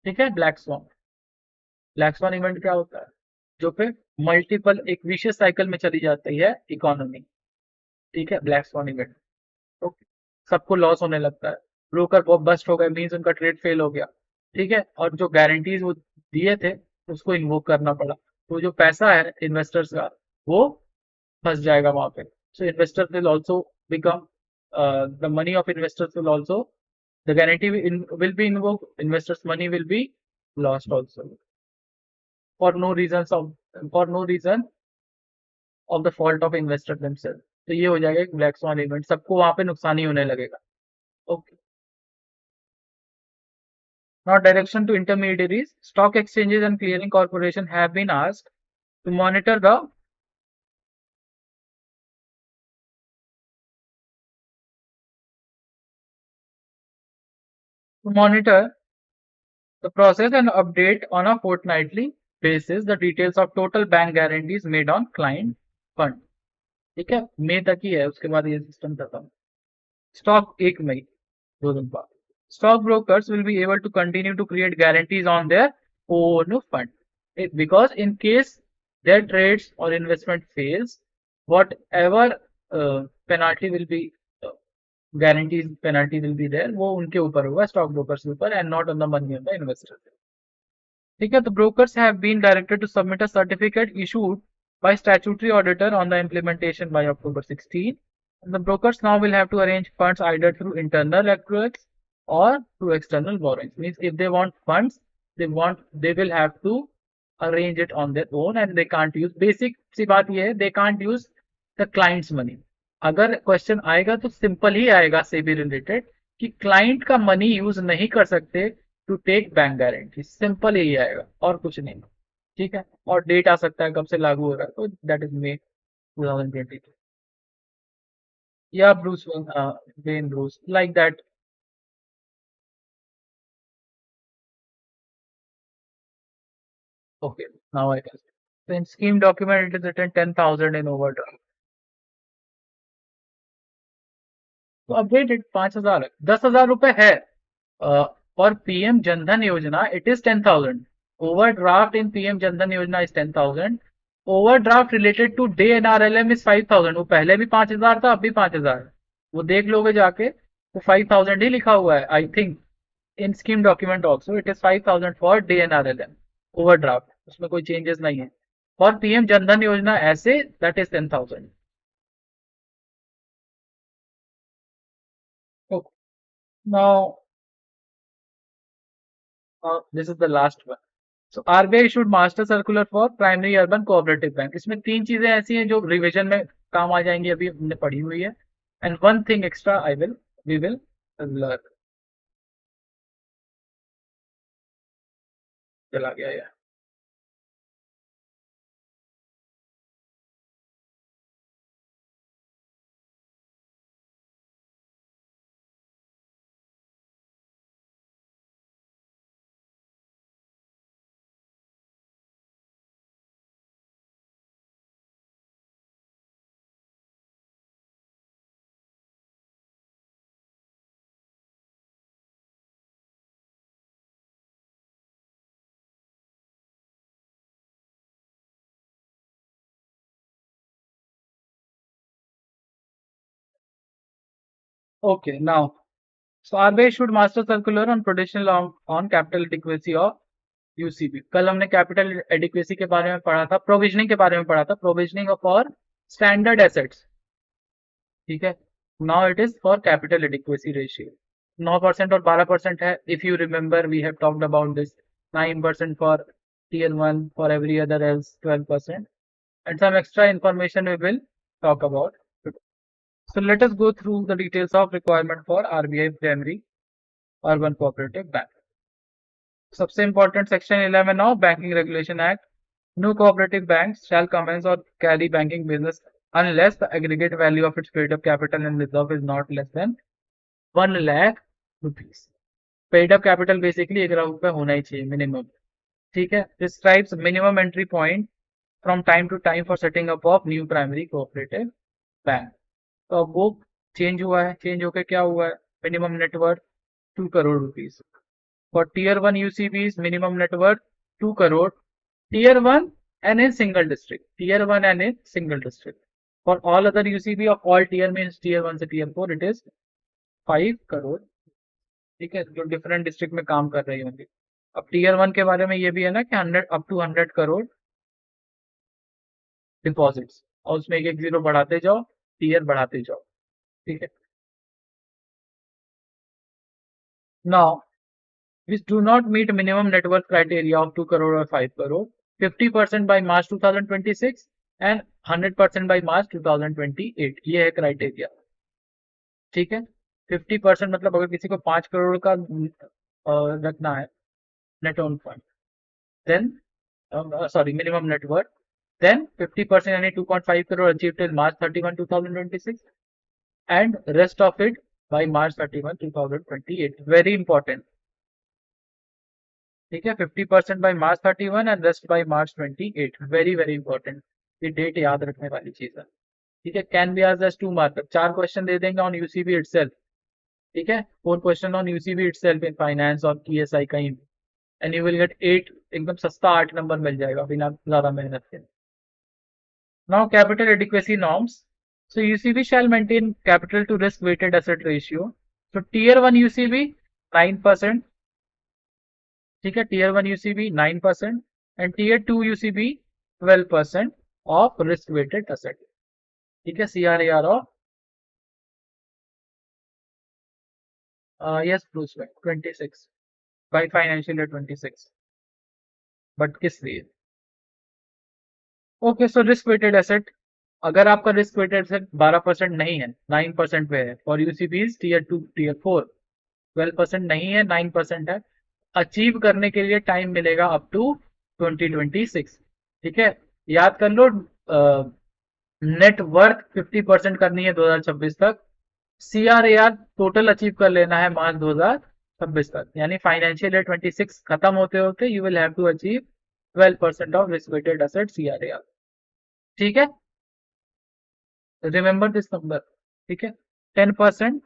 ठीक है. Black swan event क्या होता है? जो पे multiple एक vicious cycle में चली जाती है इकोनॉमी. ठीक है. Black swan event. ओके. सबको लॉस होने लगता है, ब्रोकर बहुत बस्ट हो गए, मीन्स उनका ट्रेड फेल हो गया. ठीक है. और जो गारंटीज वो दिए थे उसको इन्वोक करना पड़ा, तो जो पैसा है इन्वेस्टर्स का वो फंस जाएगा वहां पे. So investors will also become the money of investors will also, the guarantee will be invoked, investors money will be lost also for no reason of the fault of investor themselves. तो ये हो जाएगा एक black swan event, सबको वहां पे नुकसान ही होने लगेगा. Okay. Now direction to intermediaries. Stock exchanges and clearing corporation have been asked to monitor the To monitor the process and update on a fortnightly basis the details of total bank guarantees made on client fund. ठीक है, मई तक ही है, उसके बाद ये system खत्म. Stock 1 मई 2 दिन बाद. Stock brokers will be able to continue to create guarantees on their own fund. Because in case their trades or investment fails, whatever penalty will be guarantees penalty will be there, वो उनके ऊपर होगा, stock brokers के ऊपर, and not on the money of the investor. ठीक है, the brokers have been directed to submit a certificate issued by statutory auditor on the implementation by October 16. And the brokers now will have to arrange funds either through internal accruals or through external borrowings. Means if they want funds, they will have to arrange it on their own, and they can't use, basic सी बात ये है, they can't use the client's money. अगर question आएगा तो simple ही आएगा SEBI related कि client का मनी यूज नहीं कर सकते to take bank guarantee. Simple ही आएगा और कुछ नहीं. ठीक है, और डेट आ सकता है कब से लागू हो रहा है, तो दैट इज मे 2022 या Bruce Wayne Bruce like that. Okay, now I can. So in scheme document it is written 10,000 in overdraft. तो अपडेटेड 5,000 है, 10,000 रुपए है. और PM Jandhan Yojana it is 10,000. Overdraft in PM Jandhan Yojana is 10,000. Overdraft related to DAY NRLM is 5,000. वो पहले भी 5,000 था, अब भी 5,000. वो देख लोगे जाके, तो 5,000 ही लिखा हुआ है I think in scheme document also. It is 5,000 for day NRLM overdraft, उसमें कोई चेंजेस नहीं है. फॉर पीएम जनधन योजना ऐसे that is 10,000. Okay. Now, this is the last one. So RBI issued master circular for primary urban cooperative bank. इसमें 3 चीजें ऐसी हैं जो रिवीजन में काम आ जाएंगी, अभी हमने पढ़ी हुई है. And one thing extra we will learn. चला गया यार. Okay, now, so RBI issued master circular on prudential on capital adequacy of UCB. कल हमने कैपिटल एडिक्वेसी के बारे में पढ़ा था, प्रोविजनिंग के बारे में पढ़ा था, प्रोविजनिंग फॉर स्टैंडर्ड एसेट्स. ठीक है, now it is for capital adequacy ratio. 9% और 12% है. If you remember we have talked about this. 9% for tier 1, for every other else 12%, and some extra information we will talk about. So let us go through the details of requirement for RBI primary urban cooperative bank. सबसे important section 11 of banking regulation act. No cooperative banks shall commence or carry banking business unless the aggregate value of its paid up capital and reserve is not less than 1 lakh rupees. Paid up capital basically 1 lakh रुपए होना ही चाहिए minimum. ठीक है, prescribes minimum entry point from time to time for setting up of new primary cooperative bank. तो अब वो change हुआ है. चेंज होकर क्या हुआ है, minimum net worth 2 crore rupees. For tier 1 UCBs minimum net worth 2 crore. Tier 1 and in single district. Tier 1 and in single district. For all other UCB of all tier means tier 1 से tier 4 it is 5 करोड़. ठीक है, जो different district में काम कर रही होंगी. अब टीयर 1 के बारे में ये भी है ना कि 100 अप टू 100 करोड़ डिपॉजिट्स, और उसमें एक जीरो बढ़ाते जाओ, टीयर बढ़ाते जाओ. ठीक है. Now which do not meet minimum net worth criteria of 2 crore or 5 crore, 50% by March 2026 and 100% by March 2028. ये है क्राइटेरिया. ठीक है, 50% मतलब अगर किसी को 5 करोड़ का रखना है net own fund, then sorry minimum net worth, then 50% यानी 2.5 crore achieved till March 31, 2026 and rest of it by March 31, 2028. Very important. ठीक है, 50% by March 31 and rest by March 28। Very very important, ये डेट याद रखने वाली चीज है। ठीक है, कैन बी आज एज 2 मार्कर, 4 क्वेश्चन दे देंगे ऑन यूसीबी इटसेल्फ। ठीक है, 4 question on UCB itself in finance और ईएसआई कहीं भी, एंड यू विल गेट 8, एकदम सस्ता 8 नंबर मिल जाएगा बिना ज्यादा मेहनत के। Now capital adequacy norms. So UCB shall maintain capital to risk weighted asset ratio. So tier 1 UCB 9%, ठीक है, tier 1 UCB 9% and tier 2 UCB 12% of risk weighted asset. ठीक है, CRAR of yes Bruce Wayne 26 by financial year 26, but किस लिए? Okay, so risk weighted asset, अगर आपका risk weighted asset 12% नहीं है, 9% पे है, फॉर यूसीबीज टीयर 2 टीयर 4 12% नहीं है, 9% है, अचीव करने के लिए टाइम मिलेगा अप टू 2026। ठीक है, याद कर लो, नेट वर्थ 50% करनी है 2026 तक, सीआरएआर टोटल अचीव कर लेना है मार्च 2026 तक, यानी फाइनेंशियल ईयर 26 खत्म होते होते you will have to achieve 12% of risk weighted asset CRAR. ठीक है, रिमेंबर दिस नंबर। ठीक है, 10%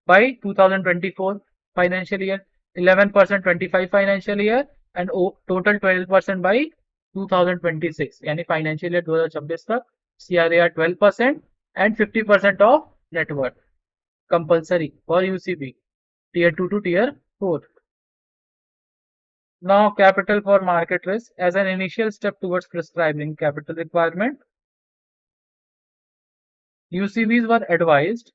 by 2024 financial year, 11% 25 financial year and total 12% by 2026, यानी फाइनेंशियल ईयर 2026 तक CRAR 12% and 50% of net worth compulsory for UCB tier 2 to tier 4. Now capital for market risk as an initial step towards prescribing capital requirement, UCBs were advised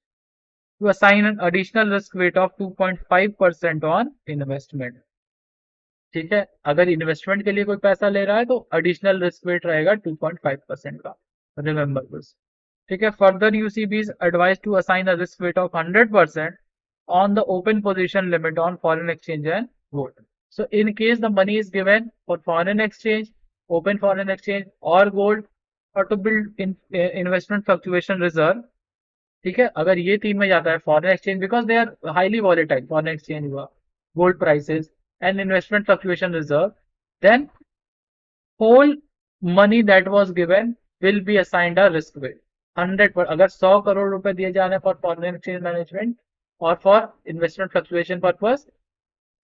to assign an additional risk weight of 2.5% on investment. ठीक है, अगर investment के लिए कोई पैसा ले रहा है तो एडिशनल रिस्क वेट रहेगा 2.5% का, रिमेंबर दिस। ठीक है, further UCB is advise to assign a risk weight of 100% on the open position limit on foreign exchange and gold. So in case the money is given for foreign exchange, open foreign exchange or gold, or to build in investment fluctuation reserve, ठीक है, अगर ये तीन में जाता है, foreign exchange because they are highly volatile, foreign exchange हुआ, gold prices and investment fluctuation reserve, then whole money that was given will be assigned a risk weight 100 per. अगर 100 करोड़ रुपए दिए जा रहे हैं फॉर फॉरेन एक्सचेंज मैनेजमेंट और for investment fluctuation purpose,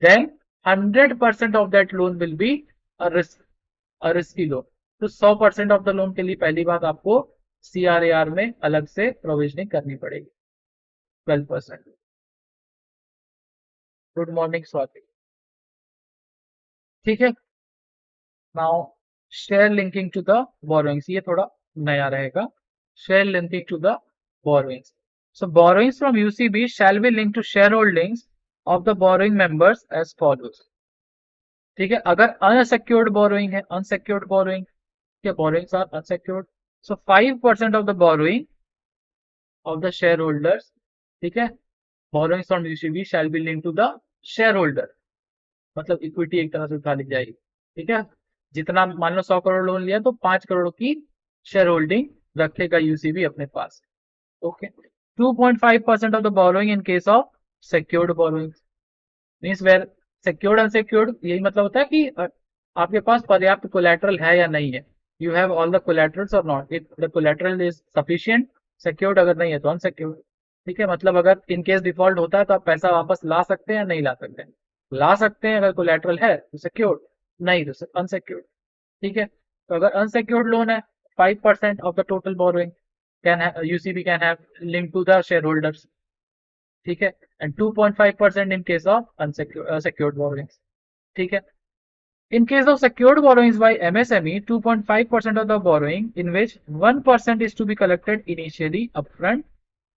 then 100% of that loan will be a risky loan. तो 100% of the loan के लिए पहली बात आपको सीआरएआर में अलग से प्रोविजनिंग करनी पड़ेगी 12%। Good morning Swati. ठीक है, now share linking to the borrowings, ये थोड़ा नया रहेगा, share linking to the borrowings. So borrowings from UCB shall be link to share holdings of the borrowing members as follows. ठीक है, अगर अनसेक्योर्ड बोरोइंग है, अनसेक्योर्ड बोरोइंग के borrowings are unsecured, so 5% of the borrowing of the shareholders, ठीक है, borrowings from UCB shall be linked to the shareholder, मतलब equity एक तरह से उठा ली जाएगी। ठीक है, जितना मान लो 100 करोड़ लोन लिया तो 5 करोड़ की शेयर होल्डिंग रखेगा यूसीबी अपने पास। Okay, 2.5% of the borrowing in case of secured borrowing, means where secured unsecured, यही मतलब होता है कि आपके पास पर्याप्त कोलैटरल है या नहीं है, you have all the collaterals और not, if the collateral is sufficient secured, अगर नहीं है तो अनसिक्योर्ड। ठीक है, मतलब अगर इन केस डिफॉल्ट होता है तो आप पैसा वापस ला सकते हैं या नहीं ला सकते हैं, ला सकते हैं अगर कोलैटरल है तो सिक्योर्ड, नहीं तो अनसिक्योर्ड। ठीक है, तो अगर अनसिक्योर्ड लोन है 5% of the total borrowing can UCB can have link to the share holders. ठीक है, and 2.5% in case of secured borrowings। ठीक है, in case of secured borrowings by MSME, 2.5% of the borrowing in which 1% is to be collected initially upfront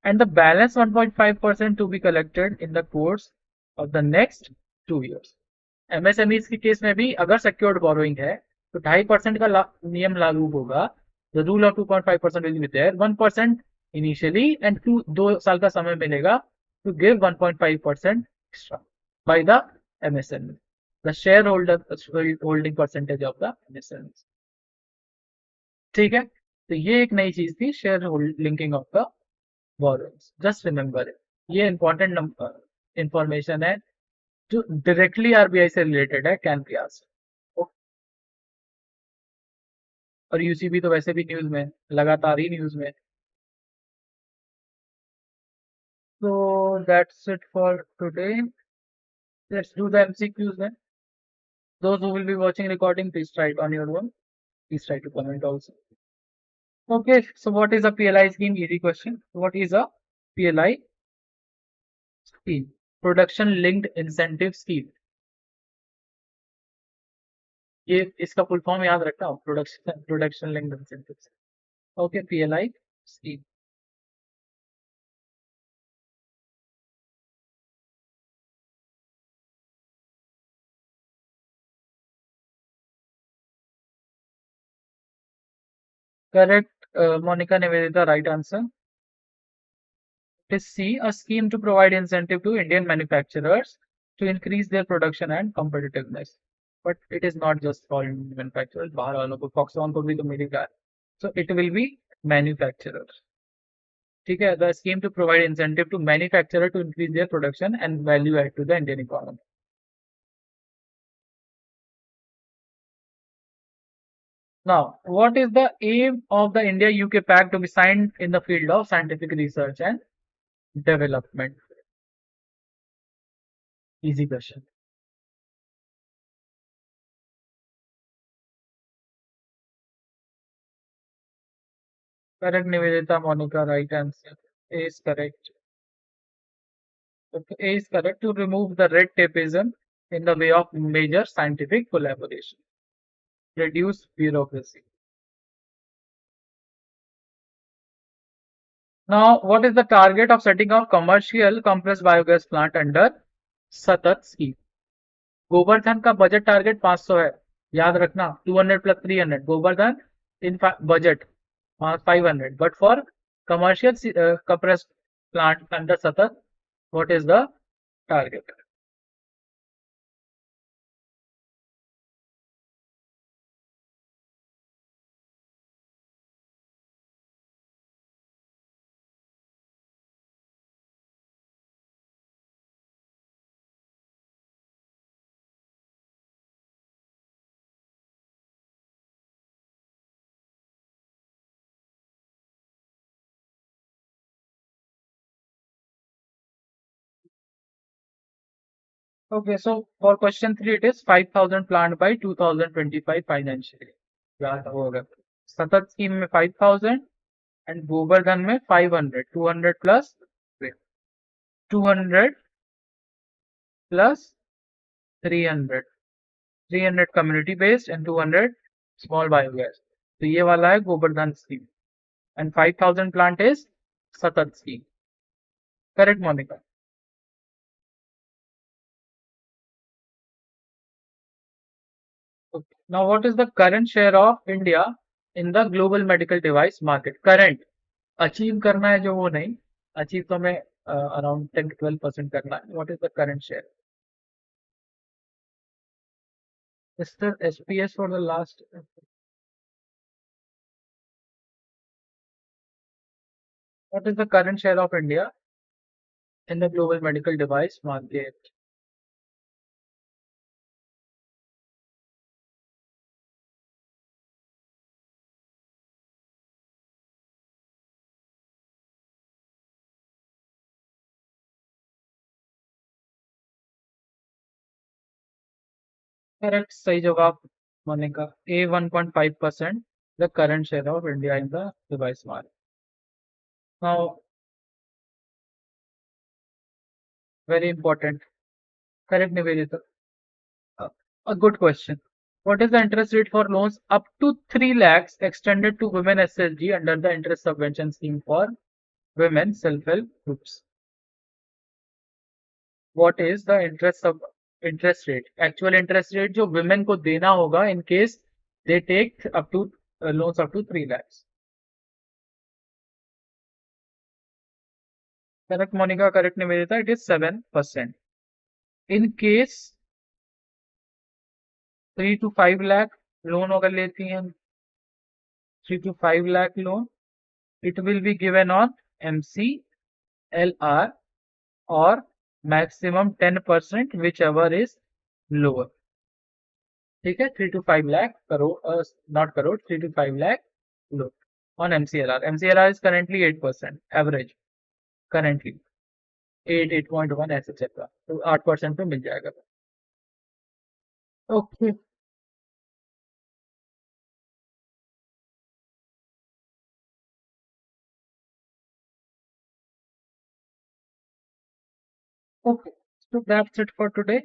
and the balance 1.5% to be collected in the course of the next 2 years। MSME के case में भी अगर secured borrowing है तो 2.5% का नियम लागू होगा, the rule of 2.5% will be there, 1% initially and 2 साल का समय मिलेगा to give 1.5% extra by the MSME, the shareholder holding percentage of the MSME। ठीक है, तो ये एक नई चीज थी, share linking of the borrowings, just remember it, ये इंपॉर्टेंट इंफॉर्मेशन है जो डायरेक्टली आरबीआई से रिलेटेड है कैन बी आस्क्ड। और यूसीबी तो वैसे भी न्यूज में है, लगातार ही न्यूज में है। So that's it for today. Let's do the MCQs then. Those who will be watching recording, please try it on your own. Please try to comment also. Okay, so what is a PLI scheme? Easy question. What is a PLI scheme? Production Linked Incentive Scheme. ये इसका full form याद रखना हो, production linked incentive. Okay, PLI scheme. Correct, Monica Nivedita, right answer. It is C, a scheme to provide incentive to Indian manufacturers to increase their production and competitiveness. But it is not just for Indian manufacturers, बाहर वालों को, Foxconn को भी तो मिलेगा। So it will be manufacturers. ठीक है, the scheme to provide incentive to manufacturer to increase their production and value add to the Indian economy. Now, what is the aim of the India-UK Pact to be signed in the field of scientific research and development? Easy question. Correct, Nivedita, Monica, right answer. A is correct. Okay, A is correct, to remove the red tapeism in the way of major scientific collaboration. Reduce bureaucracy. Now, what is the target of setting up commercial compressed biogas plant under सतत scheme? Govardhan का budget target 500 है, याद रखना। 200 plus 300 Govardhan in budget 500, but for commercial compressed plant under सतत, what is the target? Okay, so for question 3, it is 5,000 plant by 2025 financially. याद होगा, सतत scheme में 5,000 एंड गोवर्धन में 500, 200 plus 200 plus 300, 300 community based and 200 small biogas. तो ये वाला है Govardhan scheme and 5,000 plant is Satat scheme. Correct, Monika? Now, what is the current share of India in the global medical device market? Current, achieve करना है जो, वो नहीं, अचीव तो हमें अराउंड 10-12% करना है। What is the current share? Mr. SPS for the last. What is the current share of India in the global medical device market? Correct, सही जवाब Monika. A 1.5% the current share of India in the device market. Now, very important. Correct, Nivedita. A good question. What is the interest rate for loans up to 3 lakhs extended to women SSG under the interest subvention scheme for women self-help groups? What is the interest rate? Actual interest rate जो women को देना होगा in case they take up to loans up to 3 lakhs. Correct, Monica. Correct, Nivedita. It is 7%. In case 3 to 5 lakh loan अगर लेती हैं, 3 to 5 lakh loan, it will be given on MCLR or maximum 10% whichever is lower. ठीक है, 3 to 5 lakh crore, not crore, 3 to 5 lakh loan on MCLR. MCLR is currently 8% average, currently 8, 8.1 ऐसे चल रहा, तो 8% पे मिल जाएगा. Okay okay, so that's it for today.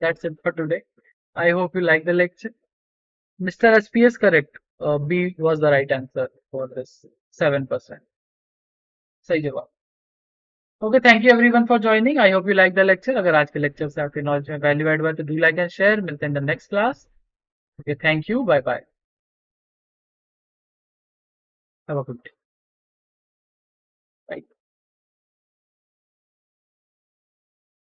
That's it for today. I hope you like the lecture. Mr. SP is correct. B was the right answer for this 7%. सही जवाब. Okay, thank you everyone for joining. I hope you like the lecture. अगर आज के lecture से आपके knowledge में value add हुआ तो डू लाइक एंड शेयर. मिलते हैं in the next class. Okay, thank you. Bye bye. Have a good day.